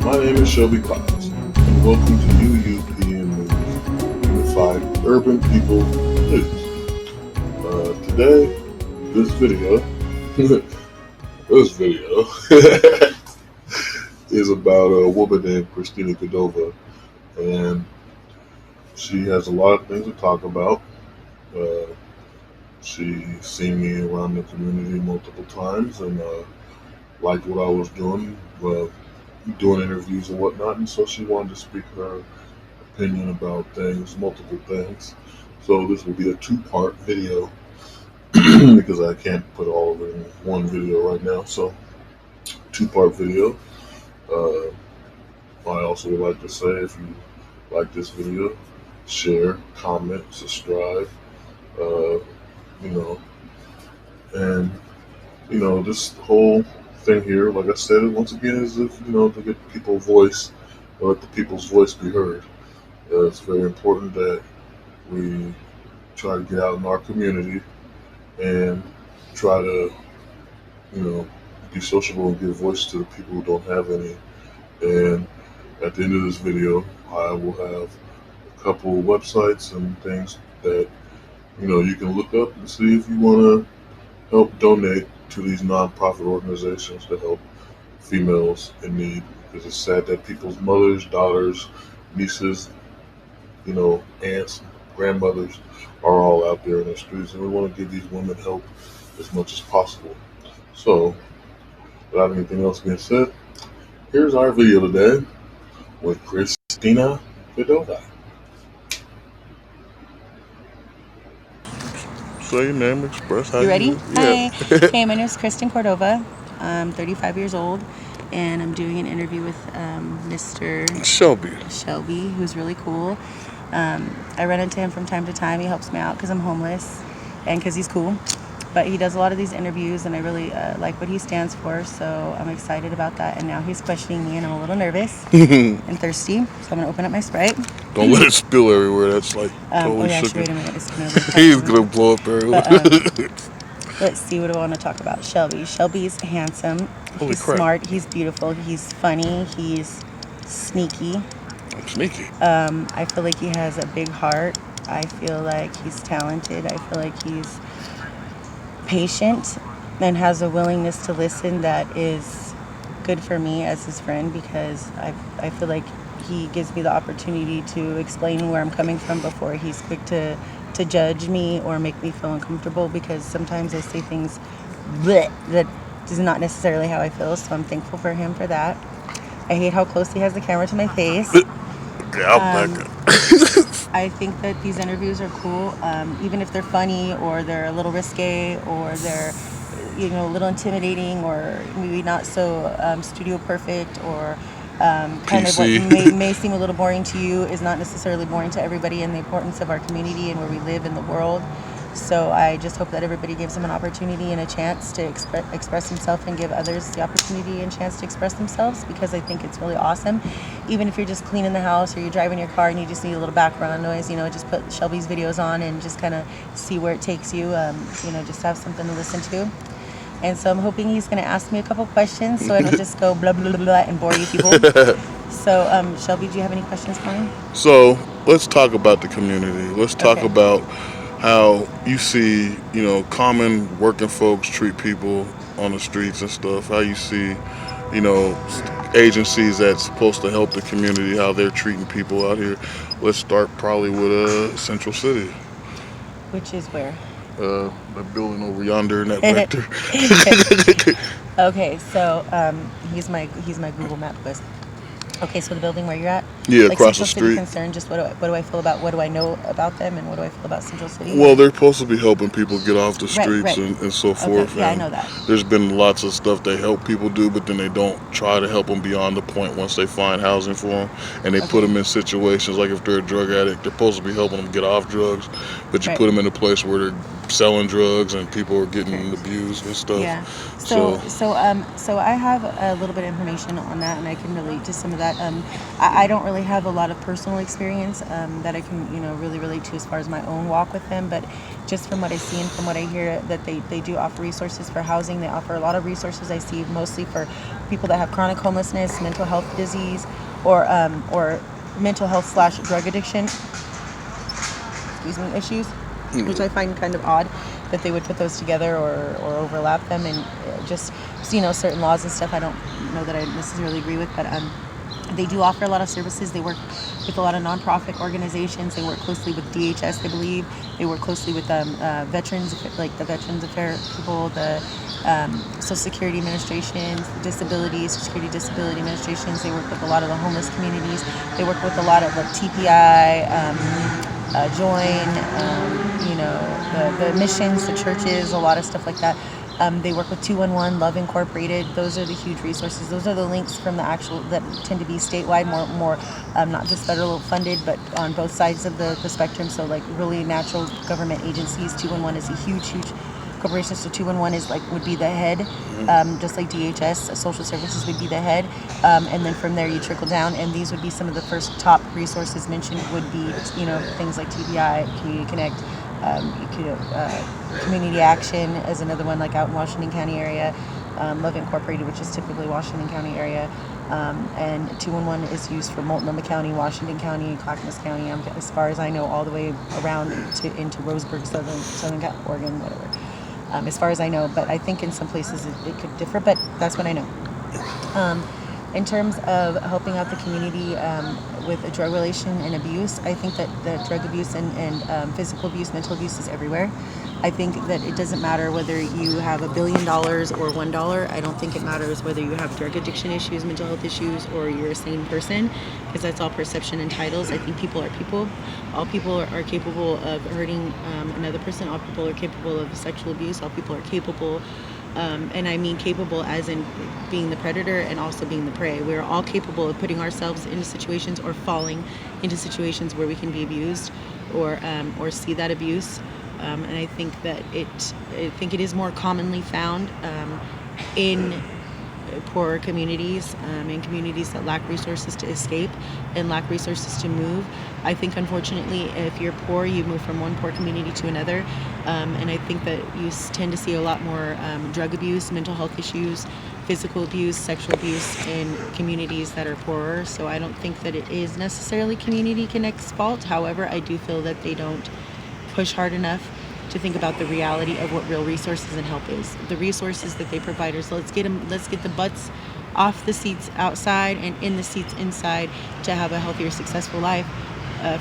My name is Shelby Clouds, and welcome to UUPN News, Unified Urban People News. Today, this video, this video is about a woman named Christina Canova, and she has a lot of things to talk about. Uh, she's seen me around the community multiple times, and liked what I was doing interviews and whatnot, and so she wanted to speak her opinion about things, multiple things. So this will be a two-part video because I can't put all of it in one video right now. So two-part video. Uh, I also would like to say, if you like this video, share, comment, subscribe. Uh, you know, and this whole thing here, like I said, once again, is if to get people's voice, or let the people's voice be heard. It's very important that we try to get out in our community and try to, you know, be sociable and give voice to the people who don't have any. And at the end of this video, I will have a couple websites and things that you can look up and see if you want to help donate to these nonprofit organizations to help females in need. Because it's sad that people's mothers, daughters, nieces, aunts, grandmothers are all out there in the streets, and we want to give these women help as much as possible. So, without anything else being said, here's our video today with Christina Canova. Say your name, express how You ready? Yeah. Hi. Hey, my name is Christian Cordova. I'm 35 years old, and I'm doing an interview with Mr. Shelby, who's really cool. I run into him from time to time. He helps me out because I'm homeless and because he's cool. But he does a lot of these interviews, and I really like what he stands for, so I'm excited about that. And now he's questioning me, and I'm a little nervous and thirsty, so I'm going to open up my Sprite. Don't let it spill everywhere. That's like totally Actually, sugar. wait a minute. It's gonna be He's going to blow up everywhere. Let's see, what do I want to talk about? Shelby. Shelby's handsome. Holy He's crap. smart. He's beautiful. He's funny. He's sneaky. I'm sneaky. I feel like he has a big heart. I feel like he's talented. I feel like he's patient and has a willingness to listen that is good for me as his friend, because I feel like he gives me the opportunity to explain where I'm coming from before he's quick to judge me or make me feel uncomfortable, because sometimes I say things that is not necessarily how I feel, so I'm thankful for him for that. I hate how close he has the camera to my face. I think that these interviews are cool, even if they're funny or they're a little risque or they're a little intimidating or maybe not so studio perfect, or kind of what may seem a little boring to you is not necessarily boring to everybody, and the importance of our community and where we live in the world. So I just hope that everybody gives him an opportunity and a chance to express himself, and give others the opportunity and chance to express themselves, because I think it's really awesome. Even if you're just cleaning the house or you're driving your car and you just need a little background noise, just put Shelby's videos on and just kind of see where it takes you, just have something to listen to. And so I'm hoping he's going to ask me a couple questions so I don't just go blah, blah, blah, blah and bore you people. So, Shelby, do you have any questions for me? So let's talk about the community. Let's talk about how you see, common working folks treat people on the streets and stuff. How you see, agencies that's supposed to help the community, how they're treating people out here. Let's start probably with Central City. Which is where? That building over yonder in that vector. Okay, so he's my Google Map quiz. Okay, so the building where you're at? Yeah, like across Central the street. City concerned, just what do I feel about, what do I know about them, and what do I feel about Central City? Well, they're supposed to be helping people get off the streets Right. And so forth. Okay, yeah, I know that. There's been lots of stuff they help people do, but then they don't try to help them beyond the point once they find housing for them. And they put them in situations like if they're a drug addict, they're supposed to be helping them get off drugs, but you put them in a place where they're selling drugs and people were getting Correct. abused and stuff. Yeah. So So I have a little bit of information on that, and I can relate to some of that. I don't really have a lot of personal experience that I can, really relate to as far as my own walk with them. But just from what I see and from what I hear, that they do offer resources for housing. They offer a lot of resources. I see mostly for people that have chronic homelessness, mental health disease, or mental health slash drug addiction, issues, which I find kind of odd that they would put those together or overlap them, and just certain laws and stuff. I don't know that I necessarily agree with, but they do offer a lot of services. They work with a lot of nonprofit organizations. They work closely with DHS, I believe. They work closely with veterans, like the Veterans Affairs people, the Social Security Administrations, the Social Security Disability Administrations. They work with a lot of the homeless communities. They work with a lot of like TPI, Join, the missions, the churches, a lot of stuff like that. They work with 211, Love Incorporated. Those are the huge resources. Those are the links from the actual that tend to be statewide, more not just federal funded, but on both sides of the spectrum. So like really natural government agencies. 211 is a huge corporation. So 211 would be the head, just like DHS, social services would be the head, and then from there you trickle down. And these would be some of the first top resources mentioned. Would be things like TBI, Community Connect. Community Action is another one, like out in Washington County area. Love Incorporated, which is typically Washington County area, and 211 is used for Multnomah County, Washington County, Clackamas County. As far as I know, all the way around into Roseburg, Southern Oregon, whatever. As far as I know, but I think in some places it could differ. But that's what I know. In terms of helping out the community with drug relation and abuse, I think that the drug abuse and physical abuse, mental abuse is everywhere. I think that it doesn't matter whether you have $1 billion or $1. I don't think it matters whether you have drug addiction issues, mental health issues, or you're a sane person, because that's all perception and titles. I think people are people. All people are capable of hurting another person. All people are capable of sexual abuse. All people are capable. And I mean capable as in being the predator and also being the prey. We're all capable of putting ourselves into situations or falling into situations where we can be abused or see that abuse. And I think that it is more commonly found in poorer communities, in communities that lack resources to escape and lack resources to move. I think, unfortunately, if you're poor, you move from one poor community to another. And I think that you tend to see a lot more drug abuse, mental health issues, physical abuse, sexual abuse in communities that are poorer. So I don't think that it is necessarily Community Connect's fault. However, I do feel that they don't push hard enough to think about the reality of what real resources and help is. The resources that they provide us. Let's get the butts off the seats outside and in the seats inside to have a healthier, successful life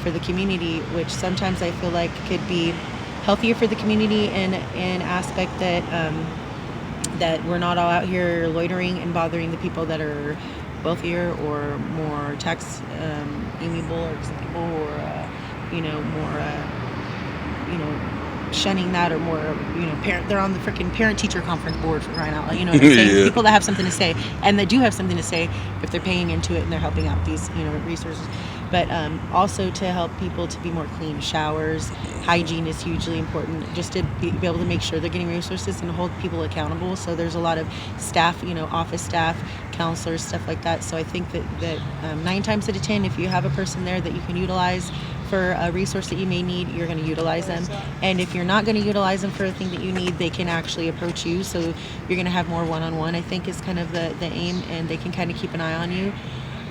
for the community, which sometimes I feel like could be healthier for the community in an aspect that we're not all out here loitering and bothering the people that are wealthier or more tax amiable or acceptable or more shunning that, or more they're on the freaking parent-teacher conference board, for crying out loud. You know what I'm saying? Yeah. People that have something to say, and that do have something to say if they're paying into it and they're helping out these resources. But also to help people to be more clean. Showers, hygiene is hugely important, just to be able to make sure they're getting resources and hold people accountable. So there's a lot of staff, office staff, counselors, stuff like that. So I think that 9 times out of 10, if you have a person there that you can utilize for a resource that you may need, you're going to utilize them. And if you're not going to utilize them for a thing that you need, they can actually approach you. So you're going to have more one-on-one, I think, is kind of the aim, and they can kind of keep an eye on you.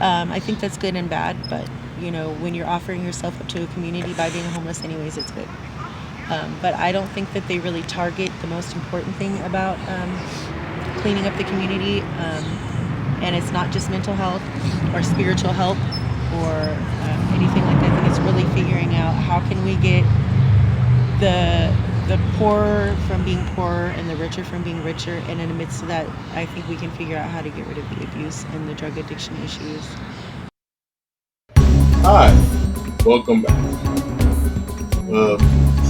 I think that's good and bad, but when you're offering yourself up to a community by being homeless anyways, it's good. But I don't think that they really target the most important thing about cleaning up the community. And it's not just mental health or spiritual help or anything like that. I think it's really figuring out how can we get the poorer from being poorer and the richer from being richer. And in the midst of that, I think we can figure out how to get rid of the abuse and the drug addiction issues. Hi, welcome back.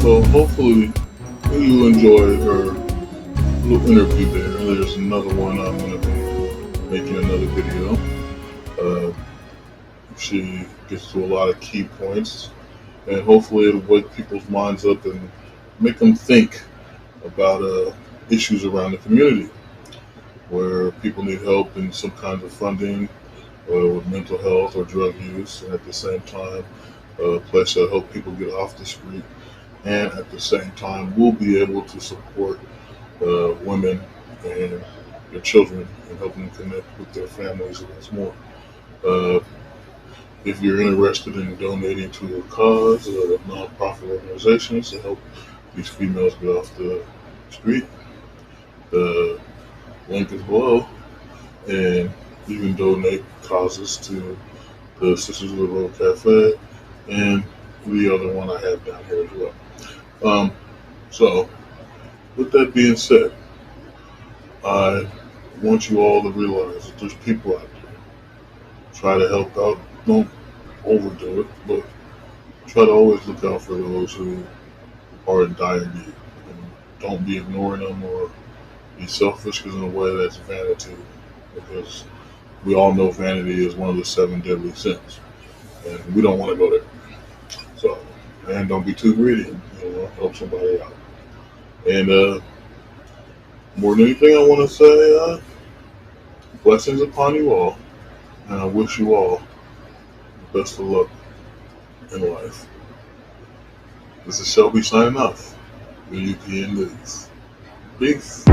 So hopefully you enjoyed her little interview there. There's another one I'm going to be making another video. She gets to a lot of key points, and hopefully it'll wake people's minds up and make them think about issues around the community where people need help in some kinds of funding with mental health or drug use, and at the same time, a place that help people get off the street. And at the same time, we'll be able to support women and their children and help them connect with their families once more. Uh, if you're interested in donating to a cause or nonprofit organizations to help these females get off the street, the link is below, and you can donate causes to the Sisters of the Road Cafe and the other one I have down here as well. Um, so, with that being said, I want you all to realize that there's people out there. Try to help out. Don't overdo it, but try to always look out for those who are in dire need. And don't be ignoring them or be selfish, because in a way that's vanity. Because we all know vanity is one of the seven deadly sins, and we don't want to go there. So, and don't be too greedy. Help somebody out. And more than anything, I want to say blessings upon you all, and I wish you all the best of luck in life. This is Shelby signing off. UUPN News. Peace.